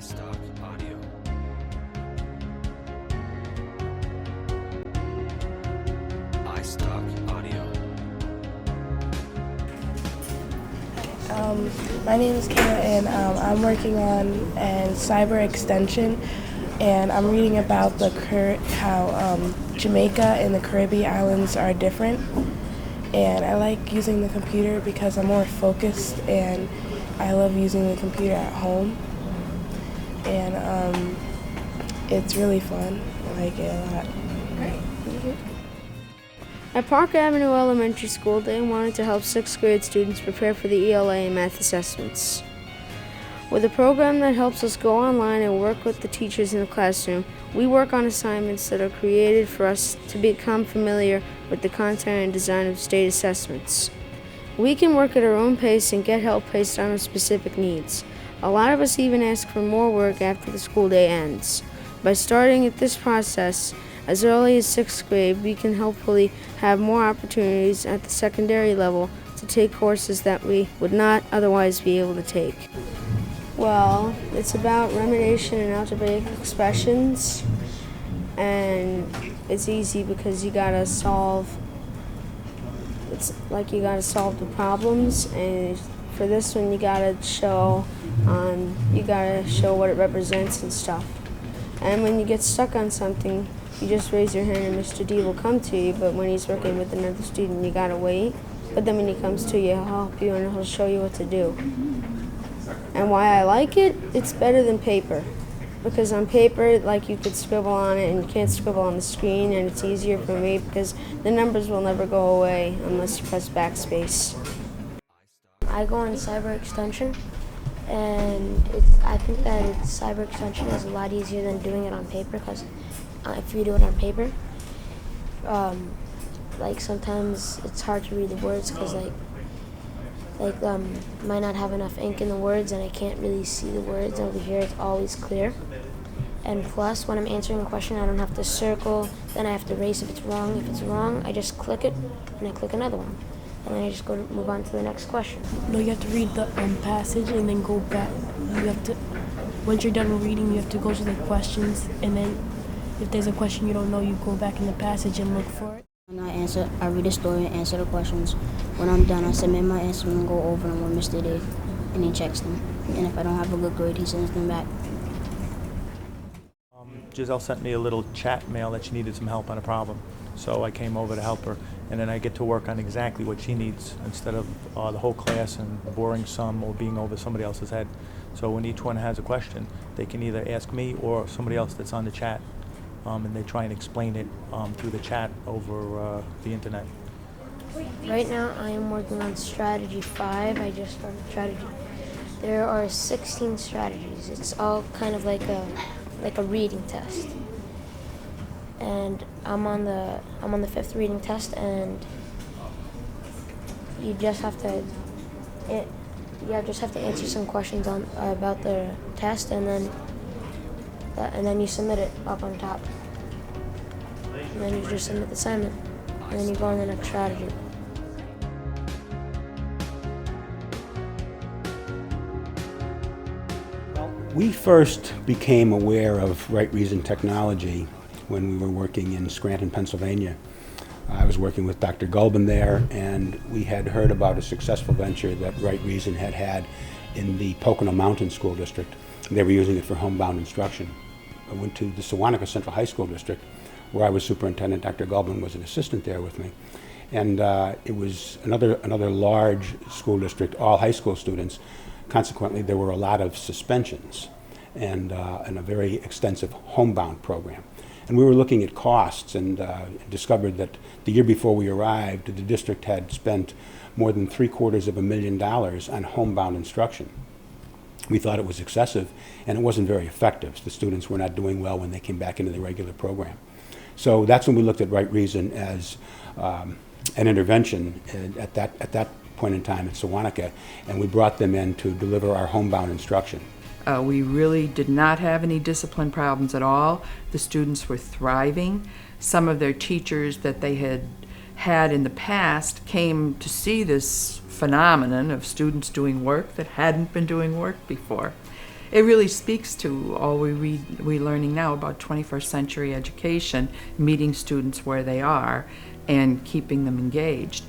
iStock Audio. iStock Audio. My name is Kayla, and I'm working on a cyber extension, and I'm reading about how Jamaica and the Caribbean islands are different. And I like using the computer because I'm more focused, and I love using the computer at home. And it's really fun. I like it a lot. At Park Avenue Elementary School, they wanted to help 6th grade students prepare for the ELA and math assessments. With a program that helps us go online and work with the teachers in the classroom, we work on assignments that are created for us to become familiar with the content and design of state assessments. We can work at our own pace and get help based on our specific needs. A lot of us even ask for more work after the school day ends. By starting at this process as early as 6th grade, we can hopefully have more opportunities at the secondary level to take courses that we would not otherwise be able to take. Well, it's about remediation and algebraic expressions, and it's easy because you gotta solve the problems, and for this one you gotta show what it represents and stuff. And when you get stuck on something, you just raise your hand and Mr. D will come to you, but when he's working with another student, you gotta wait. But then when he comes to you, he'll help you and he'll show you what to do. And why I like it, it's better than paper. Because on paper, you could scribble on it and you can't scribble on the screen, and it's easier for me because the numbers will never go away unless you press backspace. I go on cyber extension, and I think that cyber extension is a lot easier than doing it on paper, because if you do it on paper, sometimes it's hard to read the words because might not have enough ink in the words, and I can't really see the words. Over here it's always clear. And plus, when I'm answering a question, I don't have to circle, then I have to erase if it's wrong. If it's wrong, I just click it, and I click another one. And then I just move on to the next question. No, you have to read the passage and then go back. Once you're done reading, you have to go to the questions, and then if there's a question you don't know, you go back in the passage and look for it. When I read a story and answer the questions. When I'm done, I submit my answer and go over them with Mr. D, and he checks them. And if I don't have a good grade, he sends them back. Giselle sent me a little chat mail that she needed some help on a problem. So I came over to help her, and then I get to work on exactly what she needs instead of the whole class and the boring sum or being over somebody else's head. So when each one has a question, they can either ask me or somebody else that's on the chat, and they try and explain it through the chat over the internet. Right now, I am working on strategy 5. I just started strategy. There are 16 strategies. It's all kind of like a reading test. And I'm on the 5th reading test, and you just have to answer some questions about the test, and then you submit it up on top. And then you just submit the assignment, and then you go on the next strategy. We first became aware of Right Reason technology when we were working in Scranton, Pennsylvania. I was working with Dr. Gulbin there, and we had heard about a successful venture that Right Reason had in the Pocono Mountain School District. They were using it for homebound instruction. I went to the Sewanaka Central High School District, where I was superintendent. Dr. Gulbin was an assistant there with me. And it was another large school district, all high school students. Consequently, there were a lot of suspensions and a very extensive homebound program. And we were looking at costs and discovered that the year before we arrived, the district had spent more than $750,000 on homebound instruction. We thought it was excessive, and it wasn't very effective. The students were not doing well when they came back into the regular program. So that's when we looked at Right Reason as an intervention at that point in time at Sewanaka, and we brought them in to deliver our homebound instruction. We really did not have any discipline problems at all. The students were thriving. Some of their teachers that they had in the past came to see this phenomenon of students doing work that hadn't been doing work before. it really speaks to all we're learning now about 21st century education, meeting students where they are and keeping them engaged.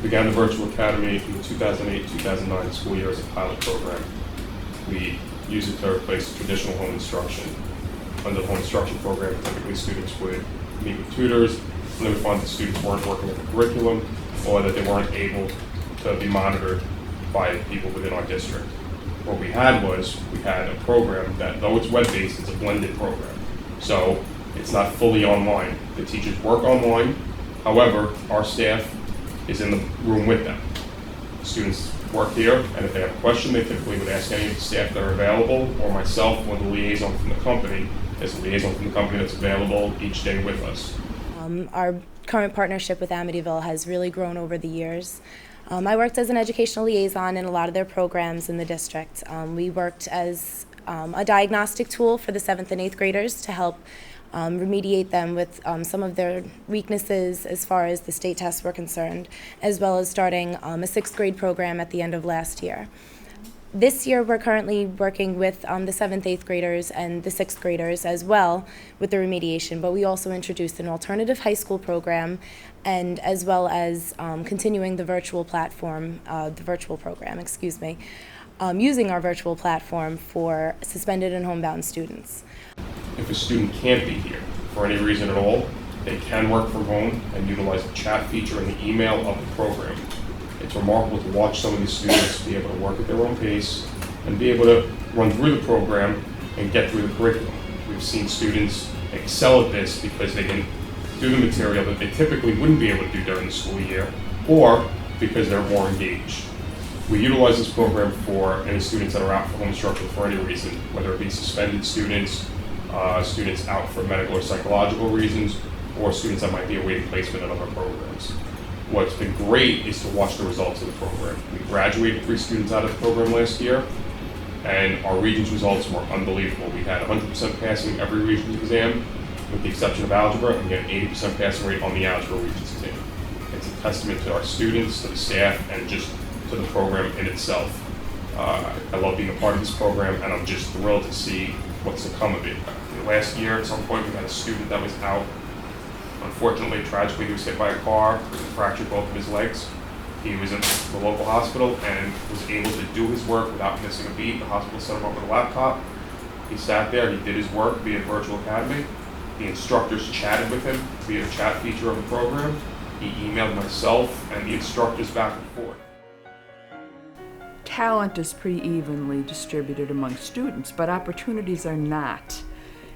Began the Virtual Academy in the 2008-2009 school year as a pilot program. We use it to replace traditional home instruction. Under the home instruction program, typically students would meet with tutors, and they would find that students weren't working with the curriculum or that they weren't able to be monitored by people within our district. What we had a program that, though it's web-based, it's a blended program. So it's not fully online. The teachers work online, however, our staff is in the room with them. Students work here, and if they have a question, they typically would ask any of the staff that are available, or myself, or the liaison from the company. There's a liaison from the company that's available each day with us. Our current partnership with Amityville has really grown over the years. I worked as an educational liaison in a lot of their programs in the district. We worked as a diagnostic tool for the 7th and 8th graders to help remediate them with some of their weaknesses as far as the state tests were concerned, as well as starting a 6th grade program at the end of last year. This year we're currently working with the 7th, 8th graders and the 6th graders as well with the remediation, but we also introduced an alternative high school program and as well as continuing the virtual platform, using our virtual platform for suspended and homebound students. If a student can't be here for any reason at all, they can work from home and utilize the chat feature in the email of the program. It's remarkable to watch some of these students be able to work at their own pace and be able to run through the program and get through the curriculum. We've seen students excel at this because they can do the material that they typically wouldn't be able to do during the school year, or because they're more engaged. We utilize this program for any students that are out for home instruction for any reason, whether it be suspended students, students out for medical or psychological reasons, or students that might be awaiting placement in other programs. What's been great is to watch the results of the program. We graduated 3 students out of the program last year, and our Regents results were unbelievable. We had 100% passing every Regents exam, with the exception of algebra, and we had an 80% passing rate on the algebra Regents exam. It's a testament to our students, to the staff, and just to the program in itself. I love being a part of this program, and I'm just thrilled to see what's to come of it. Last year, at some point, we had a student that was out. Unfortunately, tragically, he was hit by a car, fractured both of his legs. He was in the local hospital and was able to do his work without missing a beat. The hospital set him up with a laptop. He sat there, he did his work via Virtual Academy. The instructors chatted with him via the chat feature of the program. He emailed myself and the instructors back and forth. Talent is pretty evenly distributed among students, but opportunities are not.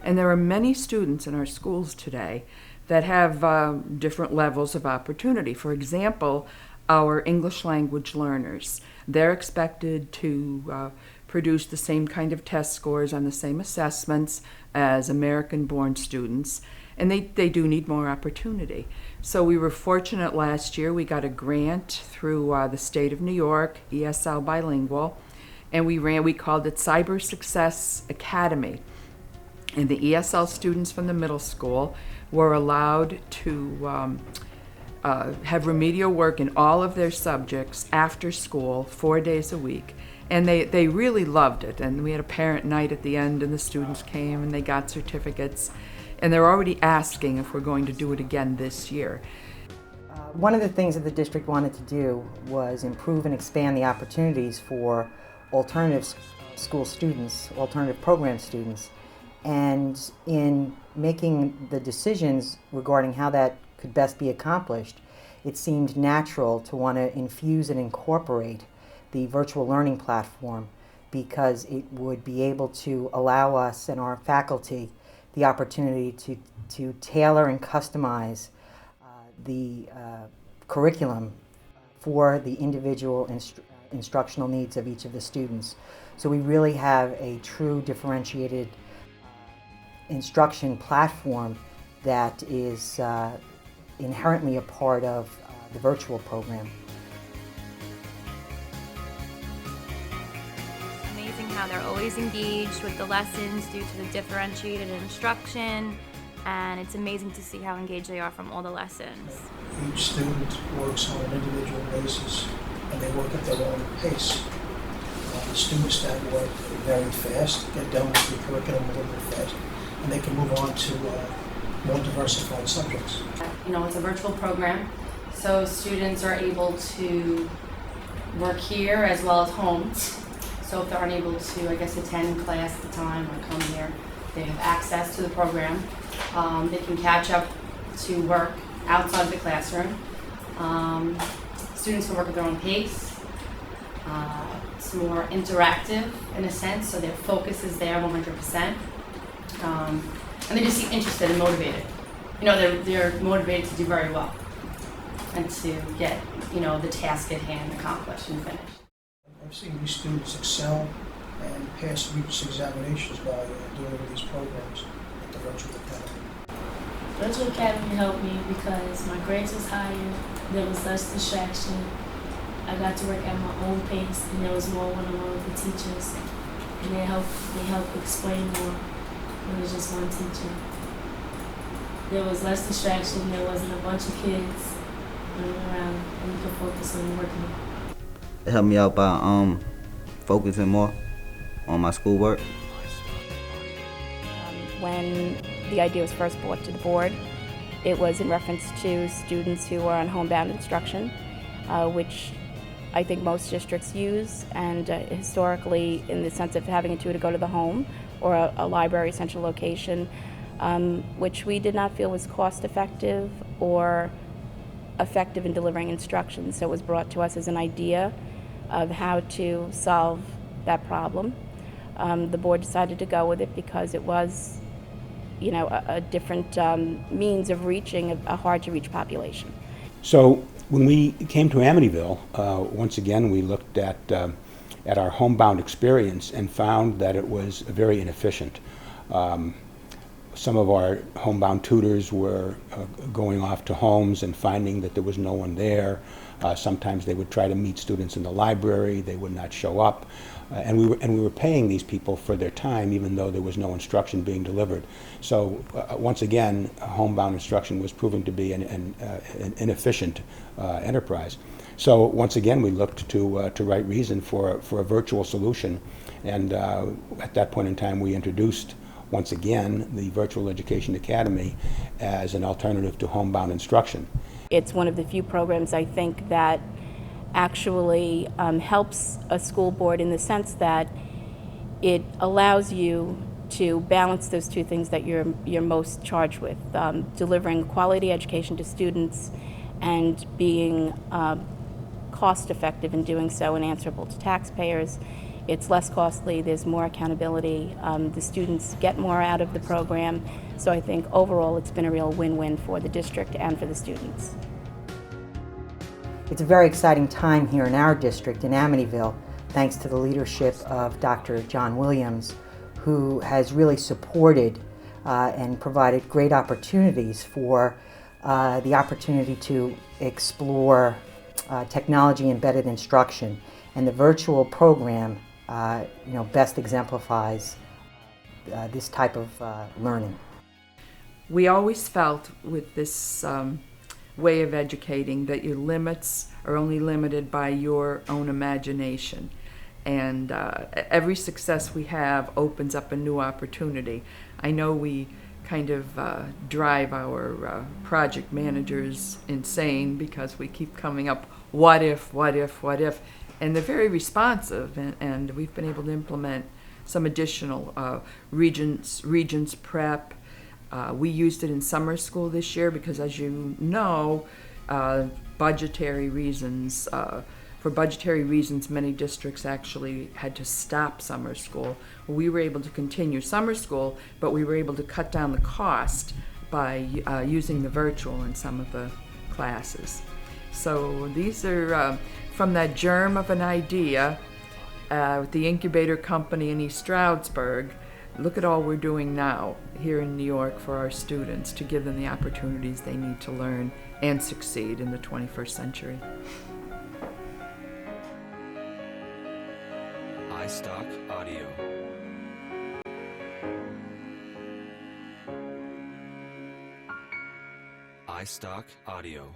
And there are many students in our schools today that have different levels of opportunity. For example, our English language learners. They're expected to produce the same kind of test scores on the same assessments as American-born students, and they do need more opportunity. So we were fortunate last year. We got a grant through the state of New York, ESL Bilingual, and we called it Cyber Success Academy. And the ESL students from the middle school were allowed to have remedial work in all of their subjects after school, 4 days a week. And they really loved it. And we had a parent night at the end, and the students came and they got certificates. And they're already asking if we're going to do it again this year. One of the things that the district wanted to do was improve and expand the opportunities for alternative school students, alternative program students. And in making the decisions regarding how that could best be accomplished, it seemed natural to want to infuse and incorporate the virtual learning platform because it would be able to allow us and our faculty the opportunity to tailor and customize the curriculum for the individual instructional needs of each of the students. So we really have a true differentiated instruction platform that is inherently a part of the virtual program. Amazing how they're always engaged with the lessons due to the differentiated instruction, and it's amazing to see how engaged they are from all the lessons. Each student works on an individual basis and they work at their own pace. The students start work very fast, get done with the curriculum a little bit fast, and they can move on to more diversified subjects. You know, it's a virtual program, so students are able to work here as well as home. So if they're unable to, I guess, attend class at the time or come here, they have access to the program. They can catch up to work outside of the classroom. Students can work at their own pace. It's more interactive in a sense, so their focus is there 100%. And they just seem interested and motivated. You know, they're motivated to do very well and to get, you know, the task at hand accomplished and finished. I've seen these students excel and pass Regents examinations by doing these programs at the Virtual Academy. Virtual Academy helped me because my grades was higher, there was less distraction, I got to work at my own pace, and there was more one-on-one with the teachers, and they helped explain more when it was just one teacher. There was less distraction, there wasn't a bunch of kids running around, and you could focus on working. It helped me out by focusing more on my schoolwork. When the idea was first brought to the board, it was in reference to students who are on homebound instruction, which I think most districts use, and historically in the sense of having a tutor go to the home or a library central location, which we did not feel was cost effective or effective in delivering instruction. So it was brought to us as an idea of how to solve that problem. The board decided to go with it because it was, you know, a different means of reaching a hard-to-reach population. So when we came to Amityville, once again we looked at our homebound experience and found that it was very inefficient. Some of our homebound tutors were going off to homes and finding that there was no one there. Sometimes they would try to meet students in the library, they would not show up. And we were paying these people for their time even though there was no instruction being delivered. So once again, homebound instruction was proving to be an inefficient enterprise. So once again, we looked to Right Reason for a virtual solution, and at that point in time, we introduced once again the Virtual Education Academy as an alternative to homebound instruction. It's one of the few programs I think that actually helps a school board in the sense that it allows you to balance those two things that you're most charged with, delivering quality education to students and being cost effective in doing so and answerable to taxpayers. It's less costly, there's more accountability, the students get more out of the program, so I think overall it's been a real win-win for the district and for the students. It's a very exciting time here in our district in Amityville, thanks to the leadership of Dr. John Williams, who has really supported and provided great opportunities for the opportunity to explore technology-embedded instruction. And the virtual program best exemplifies this type of learning. We always felt with this way of educating that your limits are only limited by your own imagination. And every success we have opens up a new opportunity. I know we kind of drive our project managers insane because we keep coming up, what if, what if, what if? And they're very responsive, and we've been able to implement some additional Regents prep. We used it in summer school this year because, as you know, budgetary reasons, for budgetary reasons, many districts actually had to stop summer school. We were able to continue summer school, but we were able to cut down the cost by using the virtual in some of the classes. So these are from that germ of an idea with the incubator company in East Stroudsburg. Look at all we're doing now here in New York for our students to give them the opportunities they need to learn and succeed in the 21st century. iStock Audio. iStock Audio.